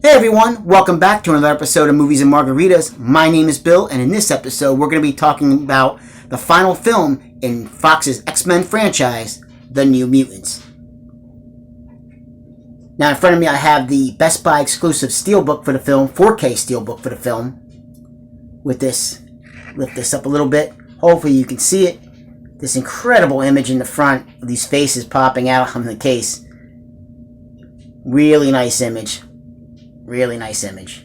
Hey everyone, welcome back to another episode of Movies and Margaritas. My name is Bill, and in this episode we're going to be talking about the final film in Fox's X-Men franchise, The New Mutants. Now in front of me I have the Best Buy exclusive steelbook for the film, 4K steelbook for the film. With this, lift this up a little bit, hopefully you can see it. This incredible image in the front of these faces popping out on the case. Really nice image. Really nice image.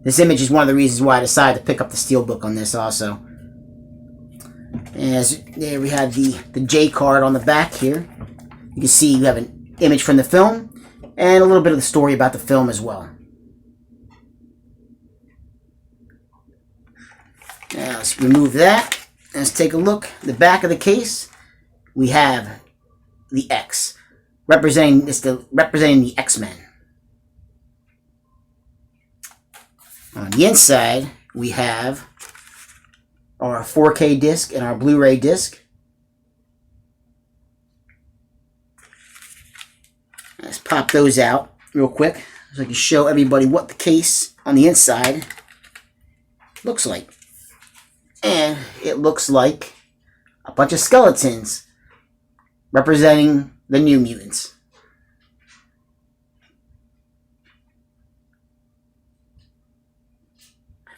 This image is one of the reasons why I decided to pick up the steelbook on this also. As there we have the J card on the back here. You can see you have an image from the film and a little bit of the story about the film as well. Now let's remove that. Let's take a look. The back of the case, we have the X. Representing the X-Men. On the inside, we have our 4K disc and our Blu-ray disc. Let's pop those out real quick so I can show everybody what the case on the inside looks like. And it looks like a bunch of skeletons representing the New Mutants.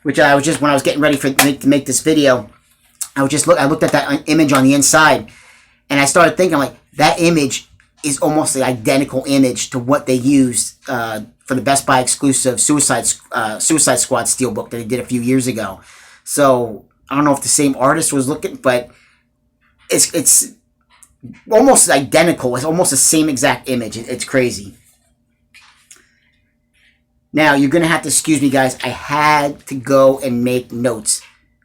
Which I was just, when I was getting ready to make this video, I looked at that image on the inside, and I started thinking, like, that image is almost the identical image to what they used for the Best Buy exclusive Suicide Squad steelbook that they did a few years ago. So I don't know if the same artist was looking, but it's almost identical. It's almost the same exact image. It's crazy. Now, you're going to have to excuse me, guys. I had to go and make notes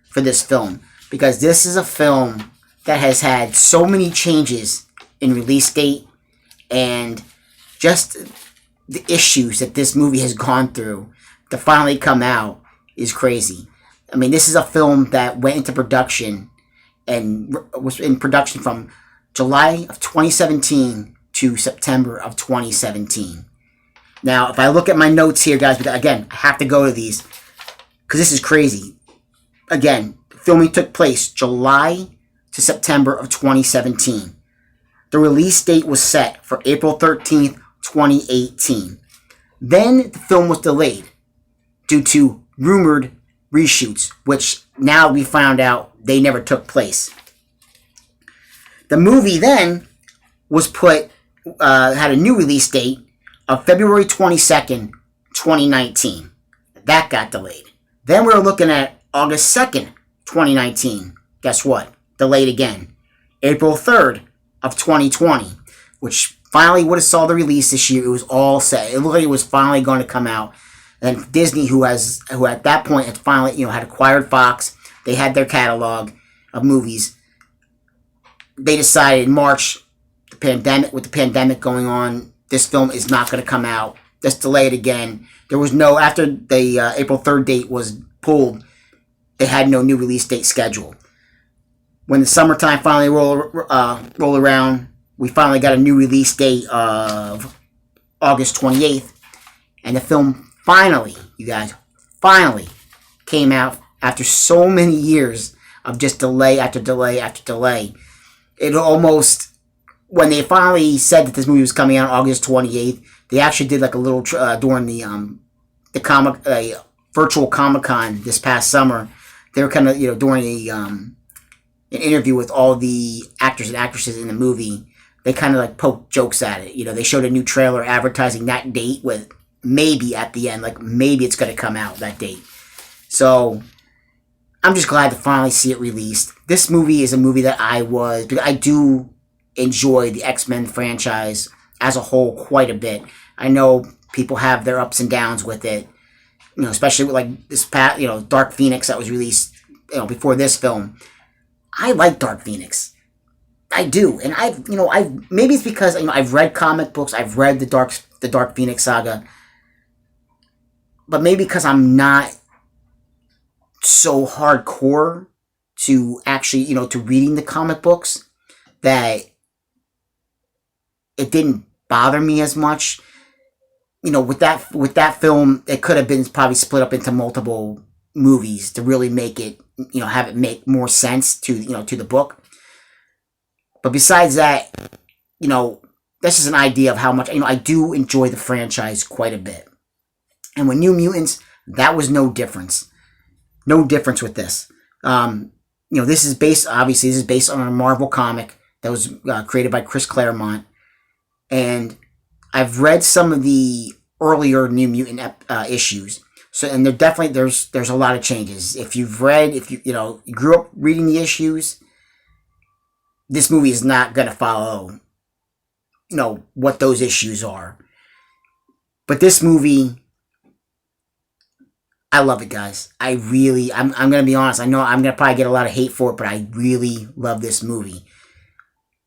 for this film because this is a film that has had so many changes in release date and just the issues that this movie has gone through to finally come out is crazy. I mean, this is a film that went into production and was in production from July of 2017 to September of 2017. Now, if I look at my notes here, guys, again, I have to go to these because this is crazy. Again, filming took place July to September of 2017. The release date was set for April 13th, 2018. Then the film was delayed due to rumored reshoots, which now we found out they never took place. The movie then was had a new release date of February 22nd, 2019. That got delayed. Then we were looking at August 2nd, 2019. Guess what? Delayed again. April 3rd of 2020, which finally would have saw the release this year. It was all set. It looked like it was finally going to come out. And Disney, who at that point had finally, had acquired Fox, they had their catalog of movies. They decided in March, with the pandemic going on, this film is not going to come out. Let's delay it again. There was no, after the April 3rd date was pulled, they had no new release date scheduled. When the summertime finally rolled around, we finally got a new release date of August 28th. And the film finally, you guys, came out after so many years of just delay after delay after delay. It almost, when they finally said that this movie was coming out on August 28th, they actually did like a little during the virtual Comic-Con this past summer. They were kind of doing an interview with all the actors and actresses in the movie. They kind of like poked jokes at it. They showed a new trailer advertising that date with maybe at the end, like maybe it's going to come out that date. So I'm just glad to finally see it released. This movie is a movie that I do enjoy the X-Men franchise as a whole quite a bit. I know people have their ups and downs with it, especially with like this past, Dark Phoenix that was released, before this film. I like Dark Phoenix. I do. And maybe it's because, I've read comic books, I've read the Dark Phoenix saga, but maybe because I'm not so hardcore to actually, to reading the comic books, that it didn't bother me as much. with that film, it could have been probably split up into multiple movies to really make it, have it make more sense to the book. But besides that, this is an idea of how much, I do enjoy the franchise quite a bit. And with New Mutants, that was no difference. No difference with this. This is based on a Marvel comic that was created by Chris Claremont. And I've read some of the earlier New Mutant issues. So, and there's a lot of changes. If you grew up reading the issues, this movie is not going to follow, what those issues are. But this movie, I love it, guys. I'm going to be honest. I know I'm going to probably get a lot of hate for it, but I really love this movie.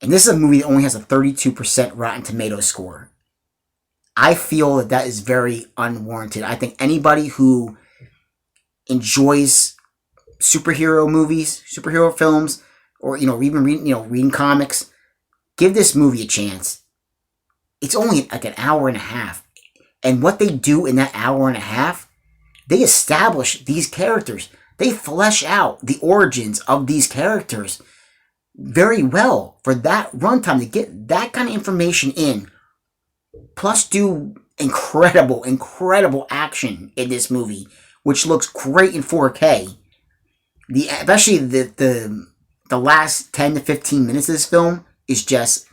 And this is a movie that only has a 32% Rotten Tomatoes score. I feel that is very unwarranted. I think anybody who enjoys superhero movies, superhero films, or even reading comics, give this movie a chance. It's only like an hour and a half, and what they do in that hour and a half, they establish these characters. They flesh out the origins of these characters very well for that runtime, to get that kind of information in. Plus, do incredible action in this movie, which looks great in 4K. Especially the last 10 to 15 minutes of this film is just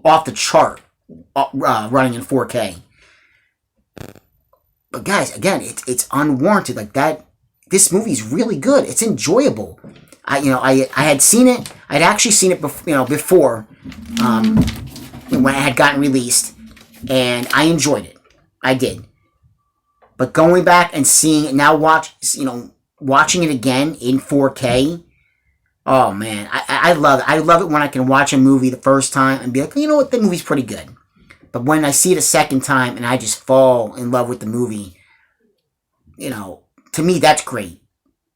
off the chart, running in 4K. But guys, again, it's unwarranted like that. This movie's really good. It's enjoyable. I had seen it. I'd actually seen it before, when it had gotten released, and I enjoyed it. I did. But going back and seeing it now, watching it again in 4K. Oh man, I love it. I love it when I can watch a movie the first time and be like, you know what, the movie's pretty good. But when I see it a second time and I just fall in love with the movie, to me that's great.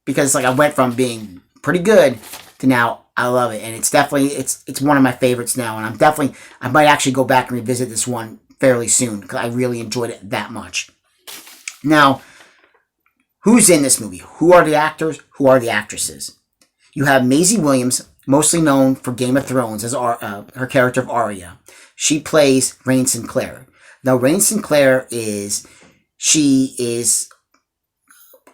Because I went from being pretty good to now I love it. And it's definitely, it's one of my favorites now. And I might actually go back and revisit this one fairly soon because I really enjoyed it that much. Now, who's in this movie? Who are the actors? Who are the actresses? You have Maisie Williams, mostly known for Game of Thrones as her character of Arya. She plays Rain Sinclair. Now, Rain Sinclair is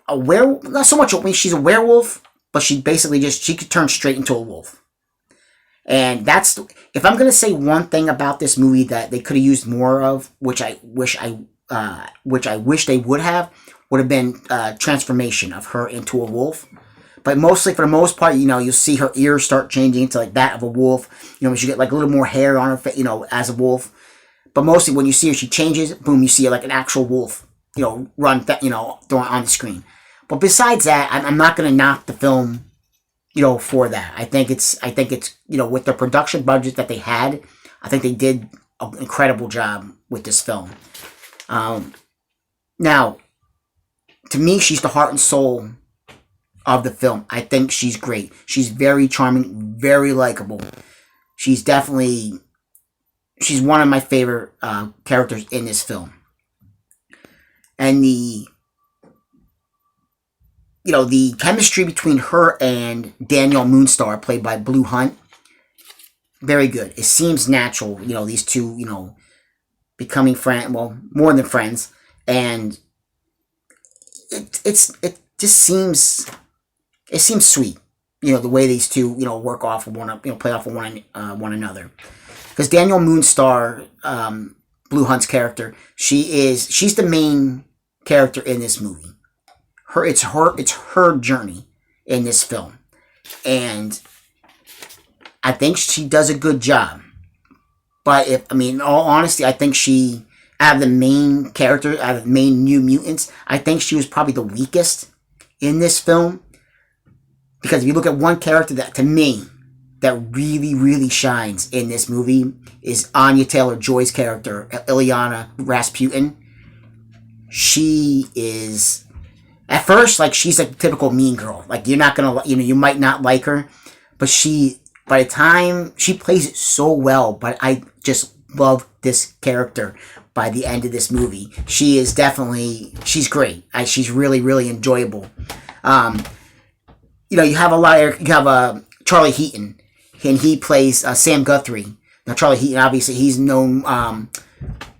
a werewolf. Not so much. She's a werewolf, but she could turn straight into a wolf. And if I'm gonna say one thing about this movie that they could have used more of, which I wish they would have been transformation of her into a wolf. But mostly, for the most part, you'll see her ears start changing into that of a wolf. She get a little more hair on her face, as a wolf. But mostly, when you see her, she changes. Boom, you see her like an actual wolf, run, on the screen. But besides that, I'm not going to knock the film, for that. I think it's, with the production budget that they had, I think they did an incredible job with this film. Now, to me, she's the heart and soul of the film. I think she's great. She's very charming, very likable. She's one of my favorite characters in this film. And the chemistry between her and Daniel Moonstar, played by Blue Hunt, very good. It seems natural, these two, becoming more than friends. And it just seems sweet, the way these two, work off of play off of one another. Because Daniel Moonstar, Blue Hunt's character, she's the main character in this movie. It's her journey in this film, and I think she does a good job. But in all honesty, I think out of the main character, out of the main New Mutants, I think she was probably the weakest in this film. Because if you look at one character that, to me, that really, really shines in this movie is Anya Taylor-Joy's character, Ilyana Rasputin. She is, at first, she's a typical mean girl. You're not gonna, you might not like her, but by the time she plays it so well, but I just love this character. by the end of this movie. She is definitely, she's great. She's really, really enjoyable. You know, you have Charlie Heaton, and he plays Sam Guthrie. Now, Charlie Heaton, obviously, he's known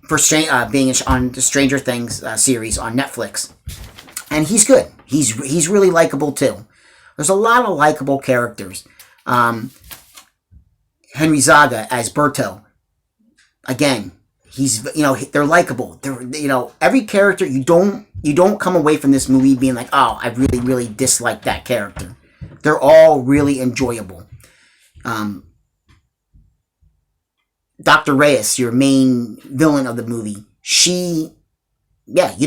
for being on the Stranger Things series on Netflix, and he's good. He's really likable too. There's a lot of likable characters. Henry Zaga as Berto. Again, they're likable. Every character, you don't come away from this movie being like, oh, I really, really dislike that character. They're all really enjoyable. Dr. Reyes, your main villain of the movie, you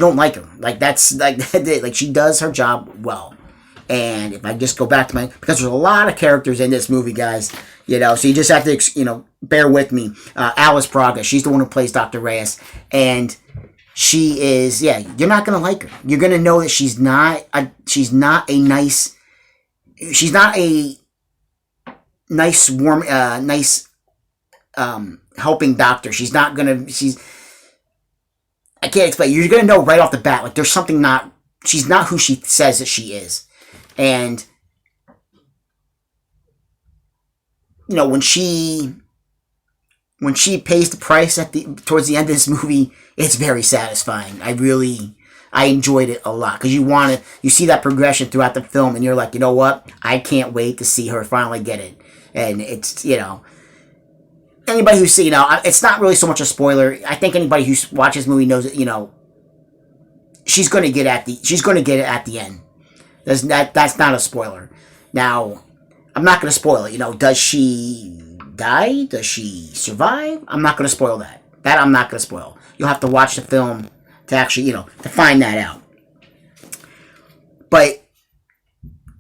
don't like her. Like, that's like she does her job well. And if I just go back to because there's a lot of characters in this movie, guys, so you just have to, bear with me. Alice Braga, she's the one who plays Dr. Reyes, and she is, you're not going to like her. You're going to know that she's not a nice, warm, helping doctor. I can't explain. You're going to know right off the bat, like, there's something she's not who she says that she is. And, when she pays the price towards the end of this movie, it's very satisfying. I enjoyed it a lot, because you see that progression throughout the film, and you're like, you know what? I can't wait to see her finally get it. And it's, anybody who's seen, it's not really so much a spoiler. I think anybody who watches this movie knows that, she's going to get it at the end. That's not a spoiler. Now, I'm not going to spoil it. Does she die? Does she survive? I'm not going to spoil that. That I'm not going to spoil. You'll have to watch the film to actually, to find that out. But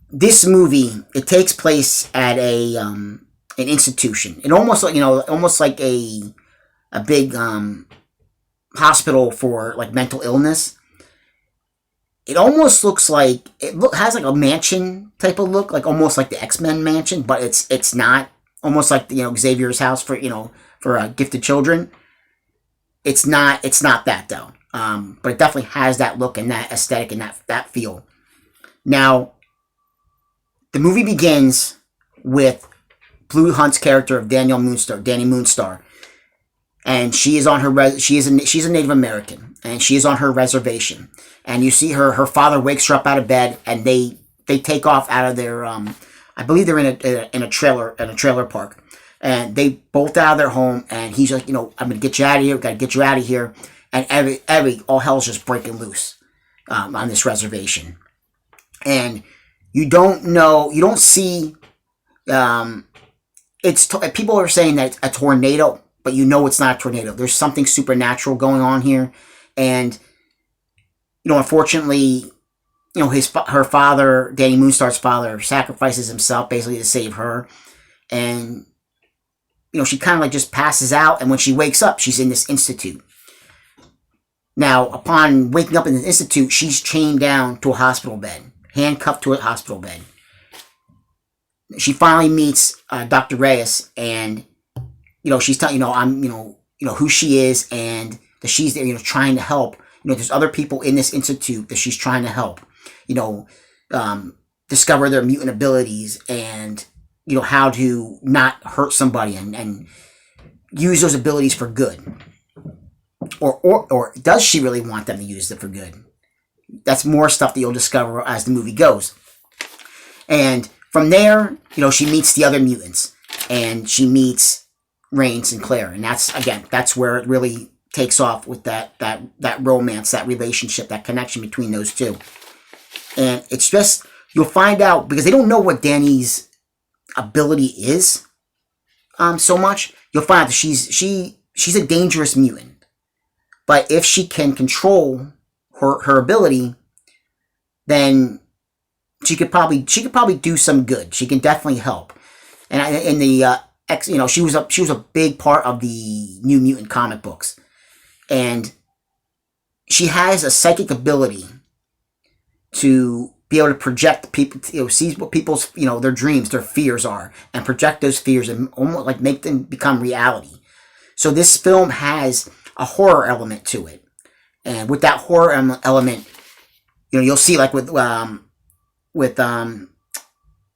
this movie, it takes place at an institution. It almost like a big hospital for like mental illness. It almost looks like has like a mansion type of look, like almost like the X-Men mansion, but it's not. Almost like Xavier's house for gifted children. It's not that though. But it definitely has that look and that aesthetic and that feel. Now, the movie begins with Blue Hunt's character of Danny Moonstar, and she is on she's a Native American, and she is on her reservation. And you see her father wakes her up out of bed, and they take off out of their I believe they're in a trailer park, and they bolt out of their home, and he's like, I'm gonna get you out of here. Got to get you out of here. And all hell's just breaking loose on this reservation, and you don't see. People are saying that it's a tornado, but it's not a tornado. There's something supernatural going on here, and unfortunately, her father, Danny Moonstar's father, sacrifices himself basically to save her, and she kind of like just passes out, and when she wakes up, she's in this institute. Now, upon waking up in the institute, she's chained down to a hospital bed, handcuffed to a hospital bed. She finally meets Dr. Reyes, and she's telling who she is, and that she's there, trying to help. There's other people in this institute that she's trying to help. Discover their mutant abilities, and how to not hurt somebody and use those abilities for good. Or does she really want them to use them for good? That's more stuff that you'll discover as the movie goes. And from there, she meets the other mutants, and she meets Rain Sinclair, and that's where it really takes off with that romance, that relationship, that connection between those two. And it's just, you'll find out, because they don't know what Danny's ability is so much. You'll find out that she's a dangerous mutant. But if she can control her ability, then she could probably do some good. She can definitely help. And in the she was a big part of the New Mutant comic books, and she has a psychic ability to be able to project people, see what people's their dreams, their fears are, and project those fears and almost like make them become reality. So this film has a horror element to it. And with that horror element, you'll see like with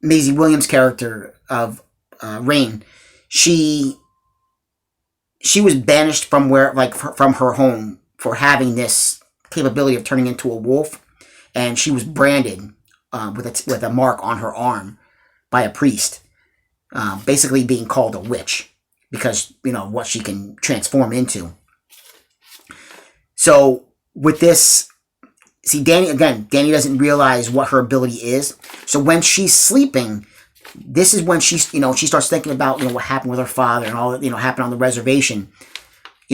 Maisie Williams' character of Rain, she was banished from from her home for having this capability of turning into a wolf, and she was branded with a mark on her arm by a priest, basically being called a witch because what she can transform into. So with this, see, Danny doesn't realize what her ability is. So when she's sleeping, this is when she starts thinking about what happened with her father and all that happened on the reservation.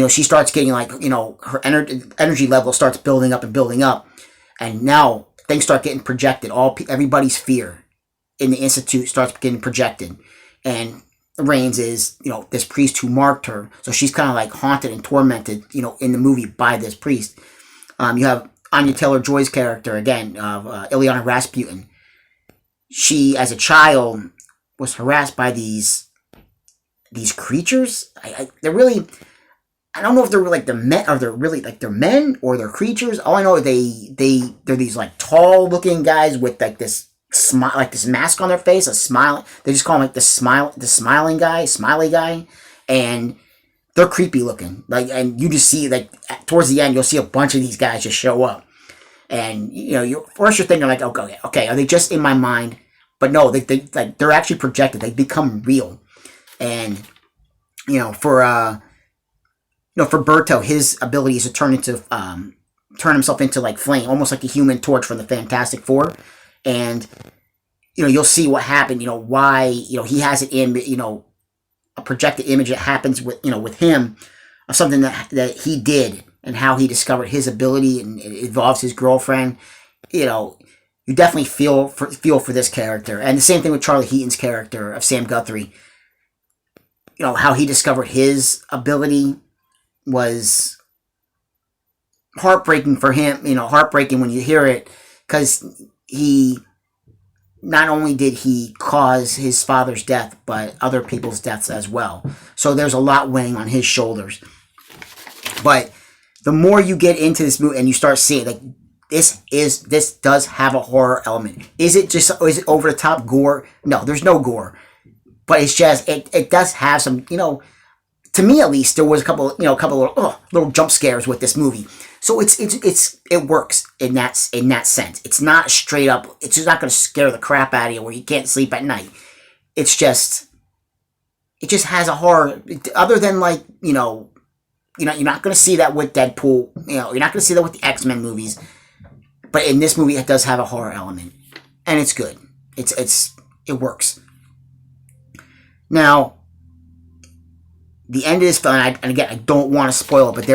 She starts getting her energy level starts building up, and now things start getting projected. Everybody's fear in the institute starts getting projected, and Rains is this priest who marked her, so she's kind of like haunted and tormented in the movie by this priest. You have Anya Taylor-Joy's character again of Ilyana Rasputin. She, as a child, was harassed by these creatures. They're really, I don't know if they're like the men, or they're really like they're men or they're creatures. All I know is they're these like tall looking guys with like this this mask on their face, a smile. They just call him like the smiling guy, smiley guy, and they're creepy looking. And you just see towards the end, you'll see a bunch of these guys just show up, and you're thinking like, okay, are they just in my mind? But no, they're actually projected. They become real, and for Berto, his ability is to turn himself into like flame, almost like a Human Torch from the Fantastic Four. And you'll see what happened. Why he has it in a projected image that happens with him of something that he did and how he discovered his ability and it involves his girlfriend. You definitely feel for this character, and the same thing with Charlie Heaton's character of Sam Guthrie. How he discovered his ability was heartbreaking for him. Heartbreaking when you hear it, because he not only did he cause his father's death, but other people's deaths as well. So there's a lot weighing on his shoulders. But the more you get into this movie and you start seeing this does have a horror element. Is it over the top gore? No, there's no gore. But it's just it does have some, to me at least, there was a couple little jump scares with this movie. So it works in that sense. It's not straight up. It's just not going to scare the crap out of you where you can't sleep at night. It just has a horror. Other than you're not going to see that with Deadpool. You're not going to see that with the X-Men movies. But in this movie, it does have a horror element, and it's good. It works. Now, the end of this film, and again, I don't want to spoil it, but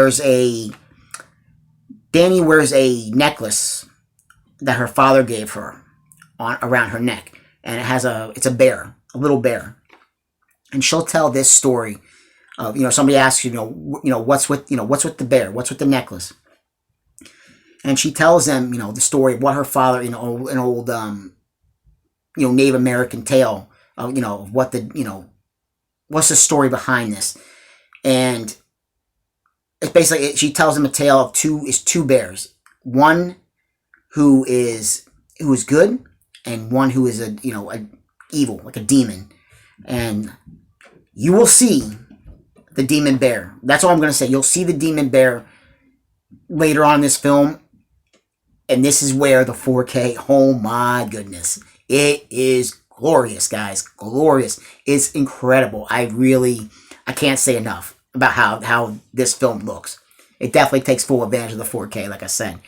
Danny wears a necklace that her father gave her around her neck, and it's a bear, a little bear, and she'll tell this story of somebody asks what's with the bear, what's with the necklace, and she tells them the story of what her father an old Native American tale of what what's the story behind this, and it's basically she tells him a tale of two bears, one who is good and one who is a evil, like a demon, and you will see the demon bear. That's all I'm going to say. You'll see the demon bear later on in this film, and this is where the 4K. Oh my goodness, it is glorious, guys. Glorious. It's incredible. I can't say enough about how this film looks. It definitely takes full advantage of the 4K, like I said.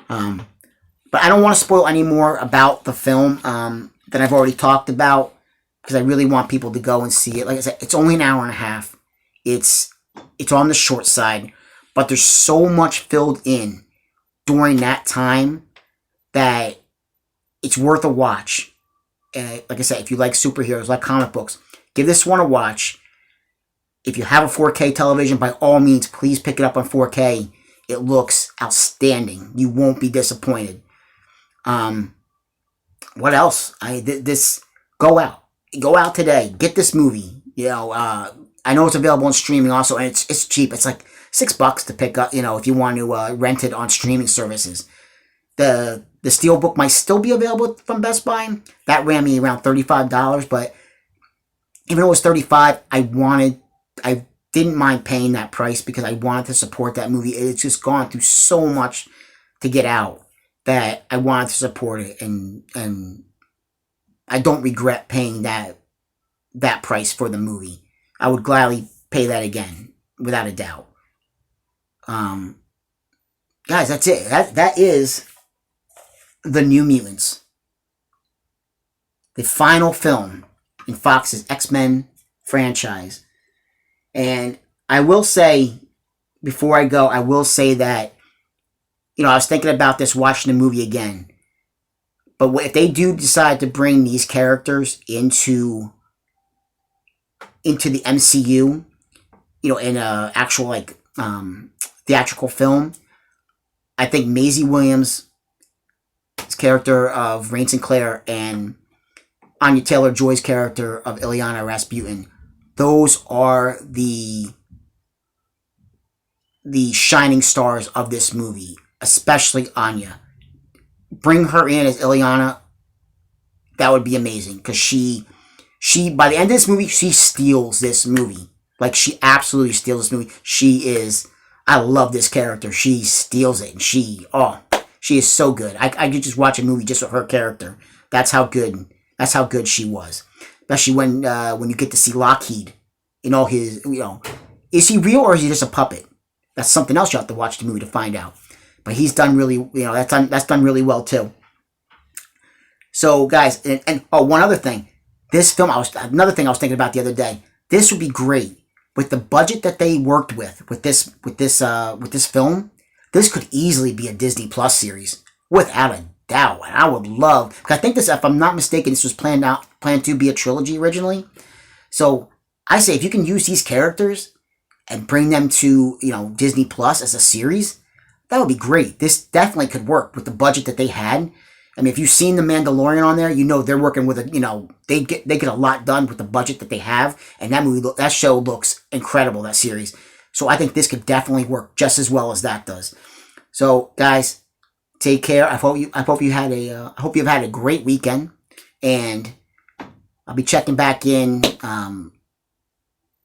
But I don't want to spoil any more about the film that I've already talked about, because I really want people to go and see it. Like I said, it's only an hour and a half. It's on the short side, but there's so much filled in during that time that it's worth a watch. Like I said, if you like superheroes, like comic books, give this one a watch. If you have a 4K television, by all means, please pick it up on 4K. It looks outstanding. You won't be disappointed. What else? Go out today. Get this movie. I know it's available on streaming also, and it's cheap. It's like $6 to pick up, if you want to rent it on streaming services. The Steelbook might still be available from Best Buy. That ran me around $35, but even though it was $35, I didn't mind paying that price because I wanted to support that movie. It's just gone through so much to get out that I wanted to support it, and I don't regret paying that price for the movie. I would gladly pay that again, without a doubt. Guys, that's it. That is The New Mutants, the final film in Fox's X-Men franchise. And I will say, before I go, I will say that, I was thinking about this watching the movie again. But if they do decide to bring these characters into the MCU, in a actual theatrical film, I think Maisie Williams' character of Rain Sinclair and Anya Taylor-Joy's character of Ileana Rasputin, those are the shining stars of this movie, especially Anya. Bring her in as Ileana. That would be amazing, because she by the end of this movie, she steals this movie. Like, she absolutely steals this movie. I love this character. She steals it, and she is so good. I could just watch a movie just with her character. That's how good she was. Especially when you get to see Lockheed in all his, is he real or is he just a puppet? That's something else you have to watch the movie to find out. But he's done really, that's done really well too. So guys, and one other thing, this film, another thing I was thinking about the other day. This would be great with the budget that they worked with this film. This could easily be a Disney Plus series, without a doubt. And I would love, because I think this, if I'm not mistaken, this was planned to be a trilogy originally. So I say, if you can use these characters and bring them to Disney Plus as a series, that would be great. This definitely could work with the budget that they had. I mean, if you've seen The Mandalorian on there, they're working with they get a lot done with the budget that they have, and that show looks incredible, that series. So I think this could definitely work just as well as that does. So guys, take care. I hope you've had a great weekend, and I'll be checking back in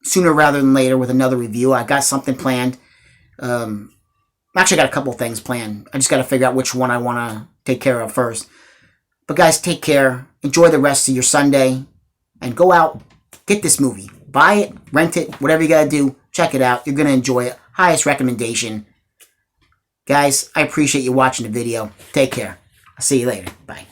sooner rather than later with another review. I got something planned. Actually, I got a couple things planned. I just got to figure out which one I want to take care of first. But guys, take care. Enjoy the rest of your Sunday. And go out. Get this movie. Buy it. Rent it. Whatever you got to do. Check it out. You're going to enjoy it. Highest recommendation. Guys, I appreciate you watching the video. Take care. I'll see you later. Bye.